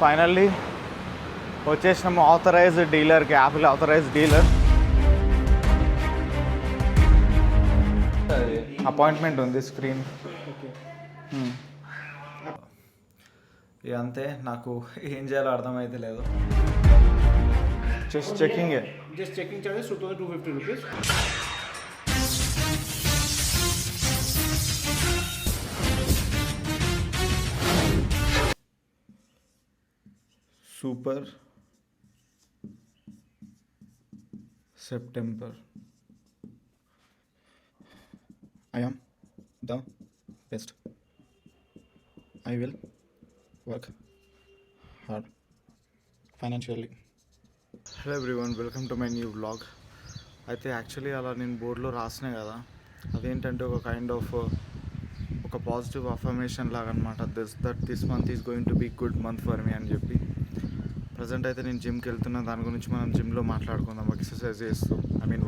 Finally వచ్చేసినాము authorized డీలర్కి, Apple authorized dealer. Appointment ఉంది స్క్రీన్. ఇక అంతే, నాకు ఏం చేయాలో అర్థమైతే లేదు. Just checking charges 2250 rupees. Super September. I am the best. I will work hard financially. Hello everyone, welcome to my new vlog. అయితే యాక్చువల్లీ అలా నేను బోర్డులో రాసినా కదా, అదేంటంటే ఒక కైండ్ ఆఫ్ ఒక పాజిటివ్ అఫర్మేషన్ లాగా అనమాట. This month is going to be good month for me అని చెప్పి. ప్రజెంట్ అయితే నేను జిమ్కి వెళ్తున్నా, దాని గురించి మనం జిమ్లో మాట్లాడుకుందాం, ఎక్సర్సైజ్ చేస్తూ,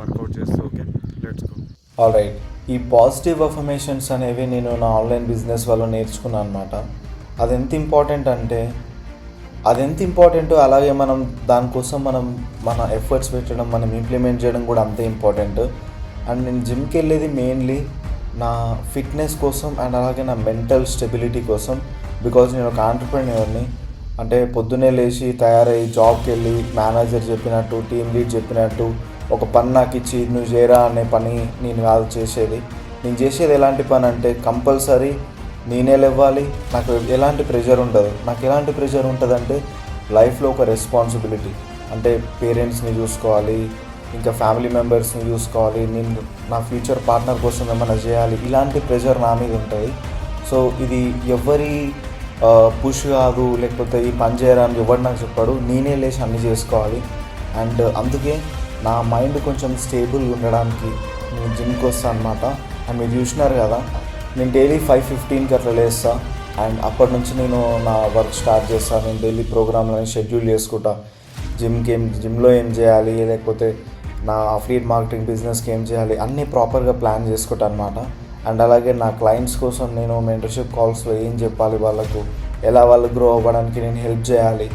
వర్కౌట్ చేస్తూ. Okay, let's go. ఆల్రైట్, ఈ పాజిటివ్ అఫర్మేషన్స్ అనేవి నేను నా ఆన్లైన్ బిజినెస్ వల్ల నేర్చుకున్నాను అనమాట. అది ఎంత ఇంపార్టెంటో అలాగే మనం దానికోసం మన ఎఫర్ట్స్ పెట్టడం, మనం ఇంప్లిమెంట్ చేయడం కూడా అంతే ఇంపార్టెంట్. అండ్ నేను జిమ్కి వెళ్ళేది మెయిన్లీ నా ఫిట్నెస్ కోసం అండ్ అలాగే నా మెంటల్ స్టెబిలిటీ కోసం. బికాజ్ నేను ఒక ఆంటర్‌ప్రెన్యూర్ని. అంటే పొద్దున్నే లేచి తయారయ్యి జాబ్కి వెళ్ళి మేనేజర్ చెప్పినట్టు, టీమ్ లీడ్ చెప్పినట్టు ఒక పని నాకు ఇచ్చి నువ్వు చేయరా అనే పని నేను కాదు చేసేది. నేను చేసేది ఎలాంటి పని అంటే కంపల్సరీ నేనే లేవాలి. నాకు ఎలాంటి ప్రెషర్ ఉండదు. నాకు ఎలాంటి ప్రెషర్ ఉంటుందంటే లైఫ్లో ఒక రెస్పాన్సిబిలిటీ. అంటే పేరెంట్స్ని చూసుకోవాలి, ఇంకా ఫ్యామిలీ మెంబర్స్ని చూసుకోవాలి, నేను నా ఫ్యూచర్ పార్ట్నర్ కోసం ఏమైనా చేయాలి, ఇలాంటి ప్రెషర్ నా మీద ఉంటుంది. సో ఇది ఎవరి పుష్ కాదు, లేకపోతే ఈ పని చేయరాని ఎవరు నాకు చెప్పాడు, నేనే లేచి అన్నీ చేసుకోవాలి. అండ్ అందుకే నా మైండ్ కొంచెం స్టేబుల్ ఉండడానికి నేను జిమ్కి వస్తాను అనమాట. అండ్ మీరు చూసినారు కదా, నేను డైలీ 5:15కి అట్లా లేస్తా. అండ్ అప్పటి నుంచి నేను నా వర్క్ స్టార్ట్ చేస్తాను. నేను డైలీ ప్రోగ్రామ్లని షెడ్యూల్ చేసుకుంటా. జిమ్లో ఏం చేయాలి, లేకపోతే నా అఫిలియేట్ మార్కెటింగ్ బిజినెస్కి ఏం చేయాలి, అన్నీ ప్రాపర్గా ప్లాన్ చేసుకుంటాను అనమాట. అండ్ అలాగే నా క్లయింట్స్ కోసం నేను మెంటర్షిప్ కాల్స్లో ఏం చెప్పాలి, వాళ్ళకు ఎలా వాళ్ళు గ్రో అవ్వడానికి నేను హెల్ప్ చేయాలి,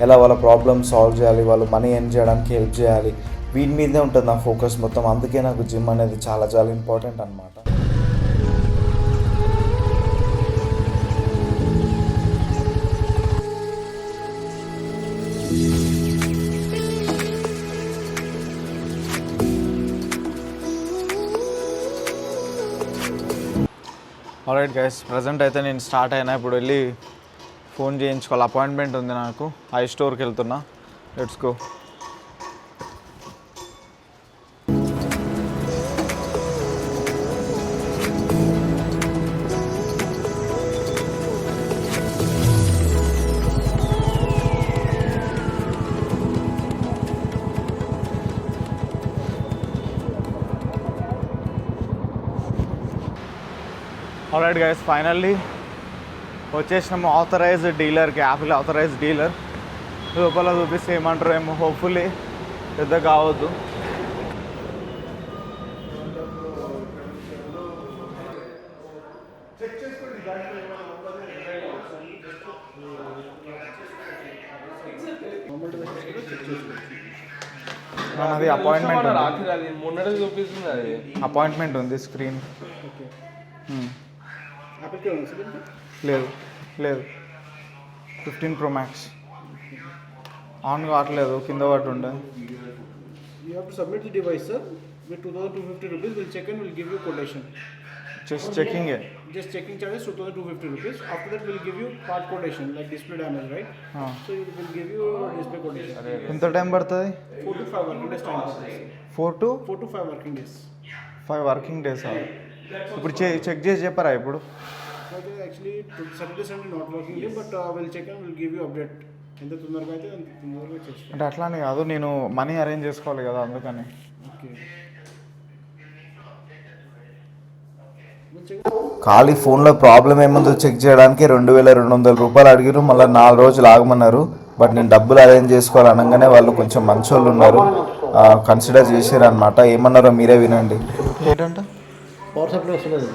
ఎలా వాళ్ళ ప్రాబ్లమ్ సాల్వ్ చేయాలి, వాళ్ళు మనీ ఎర్న్ చేయడానికి హెల్ప్ చేయాలి, వీటి మీదే ఉంటుంది నా ఫోకస్ మొత్తం. అందుకే నాకు జిమ్ అనేది చాలా చాలా ఇంపార్టెంట్ అనమాట. ఆల్రైట్ గైస్, ప్రజెంట్ అయితే నేను స్టార్ట్ అయినా. ఇప్పుడు వెళ్ళి ఫోన్ చేయించుకోవాలి, అపాయింట్మెంట్ ఉంది నాకు. ఐ స్టోర్కి వెళ్తున్నా, let's go. Alright guys, finally వచ్చేసినాము ఆథరైజ్డ్ డీలర్కి, యాపిల్ ఆథరైజ్డ్ డీలర్. లోపల చూపిస్తే ఏమంటారు ఏమో, హోప్ఫుల్లీ పెద్ద కావద్దు. అది అపాయింట్మెంట్ ఉంది స్క్రీన్. లేదు 15 Pro Max ఆన్ కావట్లేదు, కింద పట్టు ఉండే. You have to submit the device, sir. With 2250 rupees, we'll check and we'll give you quotation. Just checking charges 2250 rupees. After that, we'll give you part quotation, like display damage, right? So we'll give you display quotation. ఎంత time పడుతుంది? 4 to 5 working days time. 4 to 5 working days. 5 working days. ఇప్పుడు check చేసి చెప్పరా ఇప్పుడు? Actually, Saturday Sunday not working day, but we'll check and we'll give you update. ఎంత తొందరగా అయితే అంత తొందరగా చేస్తాం. అంటే అట్లానే కాదు, నేను మనీ అరేంజ్ చేసుకోవాలి కదా, అందుకని. ఓకే, ఖాళీ ఫోన్లో ప్రాబ్లం ఏముందో చెక్ చేయడానికి 2200 రూపాయలు అడిగారు. మళ్ళీ 4 రోజులు ఆగమన్నారు. బట్ నేను డబ్బులు అరేంజ్ చేసుకోవాలి అనగానే వాళ్ళు కొంచెం మంచి వాళ్ళు ఉన్నారు, కన్సిడర్ చేశారు అనమాట. ఏమన్నారో మీరే వినండి. ఏంటంటే పవర్ సప్లై వస్తుంది.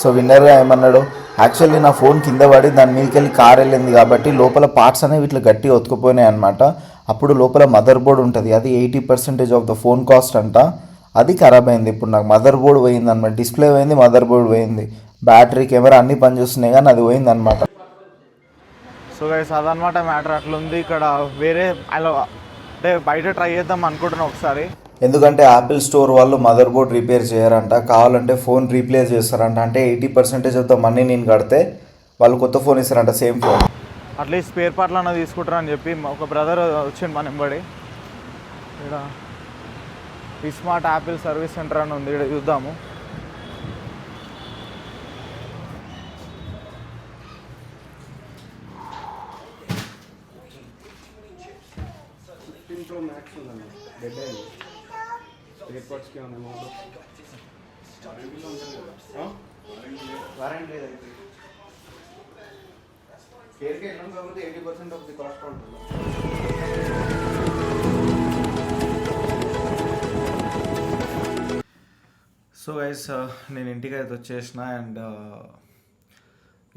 సో విన్నర్గా ఏమన్నాడు, యాక్చువల్లీ నా ఫోన్ కింద పడి దాని మీదకి వెళ్ళి కార్ వెళ్ళింది కాబట్టి లోపల పార్ట్స్ అనేవి ఇట్లా గట్టిగా ఒత్తుకుపోయినాయి అనమాట. అప్పుడు లోపల మదర్ బోర్డ్ ఉంటుంది, అది 80% ఆఫ్ ద ఫోన్ కాస్ట్ అంట. అది ఖరాబ్ అయింది. ఇప్పుడు నాకు మదర్ బోర్డ్ పోయింది అనమాట, డిస్ప్లే పోయింది, మదర్ బోర్డ్ పోయింది, బ్యాటరీ కెమెరా అన్నీ పనిచేస్తున్నాయి కానీ అది పోయింది అనమాట. సో గైస్ అదనమాట మ్యాటర్. అట్లుంది ఇక్కడ. వేరే అలా అంటే బయట ట్రై చేద్దాం అనుకుంటున్నాను ఒకసారి. ఎందుకంటే యాపిల్ స్టోర్ వాళ్ళు మదర్ బోర్డ్ రిపేర్ చేయరంట, కావాలంటే ఫోన్ రీప్లేస్ చేస్తారంట. అంటే 80% ఆఫ్ ద మనీ నేను కడితే వాళ్ళు కొత్త ఫోన్ ఇస్తారంట, సేమ్ ఫోన్. అట్లీస్ట్ స్పేర్ పార్ట్లు అన్న తీసుకుంటారని చెప్పి ఒక బ్రదర్ వచ్చిండు మన ఎంబడి. ఇక్కడ స్మార్ట్ యాపిల్ సర్వీస్ సెంటర్ అని ఉంది, ఇక్కడ చూద్దాము. సో గైస్ నేను ఇంటికి అయితే వచ్చేసిన. అండ్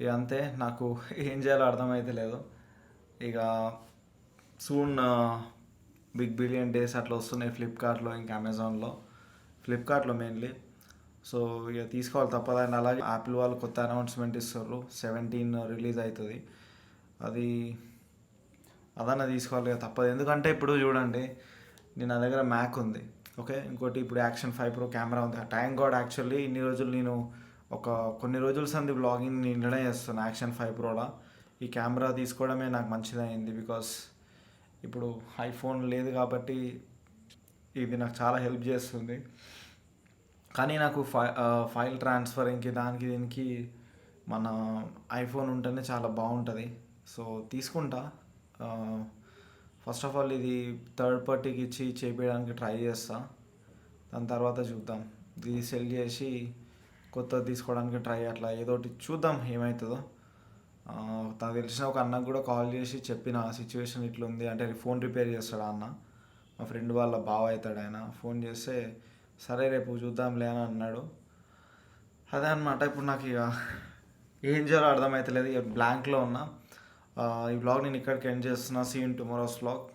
ఇక అంతే, నాకు ఏం చేయాలో అర్థమైతే లేదు. ఇక సూన్ బిగ్ బిలియన్ డేస్ అట్లా వస్తున్నాయి ఫ్లిప్కార్ట్లో, ఇంకా అమెజాన్లో. ఫ్లిప్కార్ట్లో మెయిన్లీ. సో ఇక తీసుకోవాలి తప్పదు. అండ్ అలాగే యాపిల్ వాళ్ళు కొత్త అనౌన్స్మెంట్ ఇస్తారు, 17 రిలీజ్ అవుతుంది. అదన్నా తీసుకోవాలి కదా తప్పదు. ఎందుకంటే ఇప్పుడు చూడండి, నా దగ్గర మ్యాక్ ఉంది, ఓకే. ఇంకోటి ఇప్పుడు యాక్షన్ 5 Pro కెమెరా ఉంది. థ్యాంక్ గాడ్, యాక్చువల్లీ ఇన్ని రోజులు నేను కొన్ని రోజుల సంది బ్లాగింగ్ నిండనే చేస్తాను యాక్షన్ 5 Proలో. ఈ కెమెరా తీసుకోవడమే నాకు మంచిదైంది, బికాస్ ఇప్పుడు ఐఫోన్ లేదు కాబట్టి ఇది నాకు చాలా హెల్ప్ చేస్తుంది. కానీ నాకు ఫైల్ ట్రాన్స్ఫరింగ్కి దానికి దీనికి మన ఐఫోన్ ఉంటేనే చాలా బాగుంటుంది. సో తీసుకుంటా. ఫస్ట్ ఆఫ్ ఆల్ ఇది థర్డ్ పార్టీకి ఇచ్చి చేపించడానికి ట్రై చేస్తా, దాని తర్వాత చూద్దాం. ఇది సెల్ చేసి కొత్తది తీసుకోవడానికి ట్రై, అట్లా ఏదోటి చూద్దాం ఏమవుతుందో. నాకు తెలిసిన ఒక అన్నకు కూడా కాల్ చేసి చెప్పిన సిచ్యువేషన్ ఇట్లుంది అంటే, ఫోన్ రిపేర్ చేస్తాడు అన్న, మా ఫ్రెండ్ వాళ్ళ బావ అవుతాడు ఆయన. ఫోన్ చేస్తే సరే రేపు చూద్దాంలే అని అన్నాడు. అదే అనమాట. ఇప్పుడు నాకు ఇక ఏం చేయాలో అర్థమవుతలేదు, ఇక బ్లాంక్లో ఉన్నా. ఈ వ్లాగ్ నేను ఇక్కడికి ఎండ్ చేస్తున్నా. See in tomorrow's vlog.